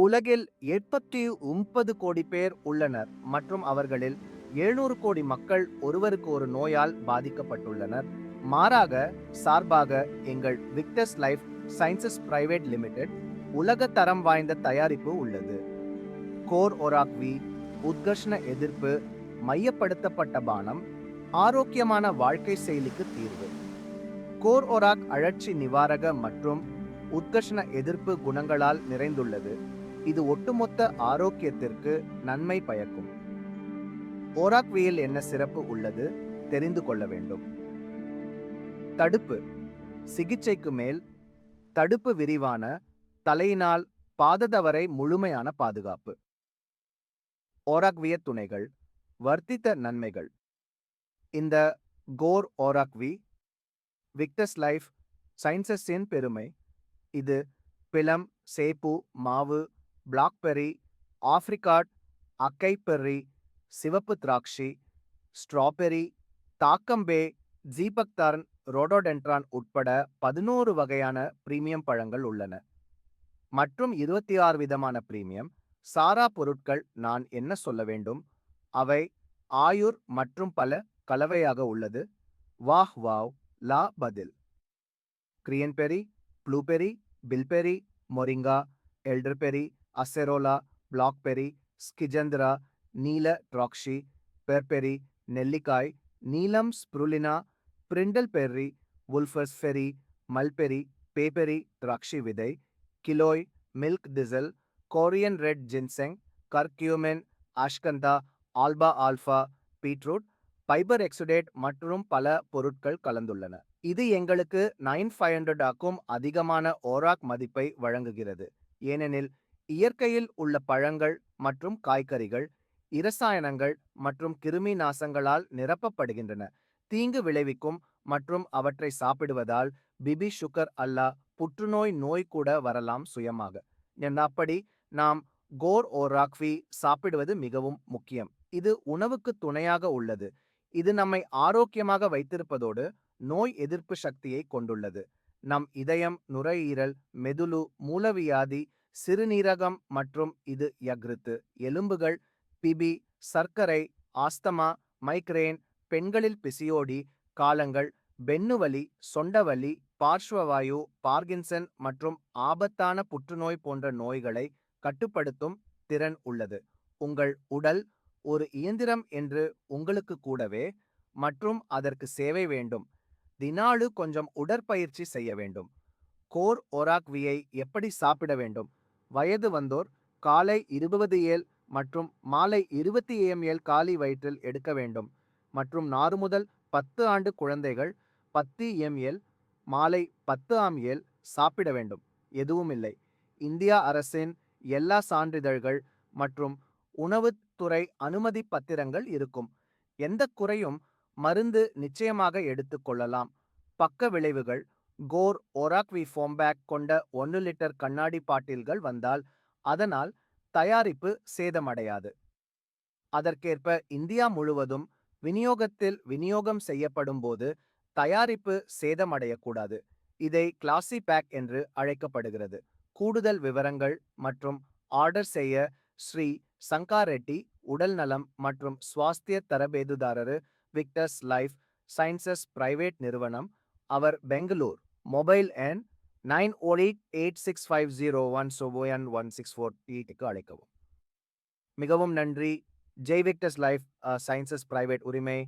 உலகில் 89 கோடி பேர் உள்ளனர் மற்றும் அவர்களில் 700 கோடி மக்கள் ஒருவருக்கு ஒரு நோயால் பாதிக்கப்பட்டுள்ளனர். மாறாக சார்பாக எங்கள் victors life sciences private limited உலக தரம் வாய்ந்த தயாரிப்பு உள்ளது. கோர் ஒராக்வி உத்கர்ஷண எதிர்ப்பு, மையப்படுத்தப்பட்ட பானம், ஆரோக்கியமான வாழ்க்கை செயலிக்கு தீர்வு. கோர் ஒராக் அழற்சி நிவாரக மற்றும் உத்கர்ஷண எதிர்ப்பு குணங்களால் நிறைந்துள்ளது. இது ஒட்டுமொத்த ஆரோக்கியத்திற்கு நன்மை பயக்கும். ஓராக்வியில் என்ன சிறப்பு உள்ளது தெரிந்து கொள்ள வேண்டும். தடுப்பு சிகிச்சைக்கு மேல் தடுப்பு விரிவான தலையினால் பாததவரை முழுமையான பாதுகாப்பு. ஓராக்விய துணைகள் வர்த்தித்த நன்மைகள். இந்த கோர் ஓராக்வி விக்டர்ஸ் லைஃப் சயின்சஸின் பெருமை. இது பிளம், சேப்பு, மாவு, பிளாக்பெர்ரி, ஆப்ரிகாட், அக்கைபெர்ரி, சிவப்பு திராட்சை, ஸ்ட்ராபெர்ரி, தாக்கம்பே, ஜீபக்தர்ன், ரோடோடென்ட்ரான் உட்பட 11 வகையான பிரீமியம் பழங்கள் உள்ளன. மற்றும் 26 விதமான பிரீமியம் சாரா பொருட்கள். நான் என்ன சொல்ல வேண்டும், அவை ஆயுர் மற்றும் பல கலவையாக உள்ளது. வாவ் வாவ் லா பதில். Cranberry, blueberry, bilberry, moringa, elderberry, acerola, blackberry, schisandra, நீல ட்ராக்ஷி, பெர்பெரி, நெல்லிக்காய், நீலம் spirulina, brindle berry, wolfberry, mulberry, bayberry, திராட்சை விதை, giloy, milk thistle, Korean red ginseng, curcumin, ashwagandha, ஆல்பா ஆல்ஃபா, பீட்ரூட், ஃபைபர் எக்ஸுடேட் மற்றும் பல பொருட்கள் கலந்துள்ளன. இது எங்களுக்கு 9500க்கும் அதிகமான ஓராக் மதிப்பை வழங்குகிறது, ஏனெனில் இயற்கையில் உள்ள பழங்கள் மற்றும் காய்கறிகள் இரசாயனங்கள் மற்றும் கிருமி நாசங்களால் நிரப்பப்படுகின்றன. தீங்கு விளைவிக்கும் மற்றும் அவற்றை சாப்பிடுவதால் பிபி, சுகர் அல்ல புற்றுநோய் நோய் கூட வரலாம் சுயமாக. அப்படி நாம் கோர் ஓராக்வி சாப்பிடுவது மிகவும் முக்கியம். இது உணவுக்கு துணையாக உள்ளது. இது நம்மை ஆரோக்கியமாக வைத்திருப்பதோடு நோய் எதிர்ப்பு சக்தியை கொண்டுள்ளது. நம் இதயம், நுரையீரல், மெதுளு, மூலவியாதி, சிறுநீரகம் மற்றும் இது யக்ருத்து, எலும்புகள், பிபி, சர்க்கரை, ஆஸ்தமா, மைக்ரேன், பெண்களில் பிசிஓடி, காலங்கள், பெண்ணுவலி, சொண்டவலி, பார்ஷ்வவாயு, பார்கின்சன் மற்றும் ஆபத்தான புற்றுநோய் போன்ற நோய்களை கட்டுப்படுத்தும் திறன் உள்ளது. உங்கள் உடல் ஒரு இயந்திரம் என்று உங்களுக்கு கூடவே மற்றும் அதற்கு சேவை வேண்டும். தினாலு கொஞ்சம் உடற்பயிற்சி செய்ய வேண்டும். கோர் ஒராக்வியை எப்படி சாப்பிட வேண்டும்? வயது வந்தோர் காலை 20 ஏல் மற்றும் மாலை 20 ml காலி வயிற்றில் எடுக்க வேண்டும். மற்றும் 6 முதல் 10 ஆண்டு குழந்தைகள் 10 ml மாலை 10 ஏல் சாப்பிட வேண்டும். எதுவும் இல்லை. இந்தியா அரசின் எல்லா சான்றிதழ்கள் மற்றும் உணவுத்துறை அனுமதி பத்திரங்கள் இருக்கும். எந்த குறையும் மருந்து நிச்சயமாக எடுத்துக் கொள்ளலாம். பக்க விளைவுகள் கோர் ஒராக்வி ஃபோம்பேக் கொண்ட 1 லிட்டர் கண்ணாடி பாட்டில்கள் வந்தால் அதனால் தயாரிப்பு சேதமடையாது. அதற்கேற்ப இந்தியா முழுவதும் விநியோகம் செய்யப்படும் போது தயாரிப்பு சேதமடையக்கூடாது. இதை கிளாசி பேக் என்று அழைக்கப்படுகிறது. கூடுதல் விவரங்கள் மற்றும் ஆர்டர் செய்ய ஸ்ரீ சங்கா ரெட்டி, உடல் நலம் மற்றும் சுவாஸ்திய தரபேதுதாரரு, விக்டர்ஸ் லைஃப் சயின்சஸ் பிரைவேட் நிறுவனம், அவர் பெங்களூர். மொபைல் எண் 988650176164 அழைக்கவும். மிகவும் நன்றி. Jai victors life sciences private உரிமை.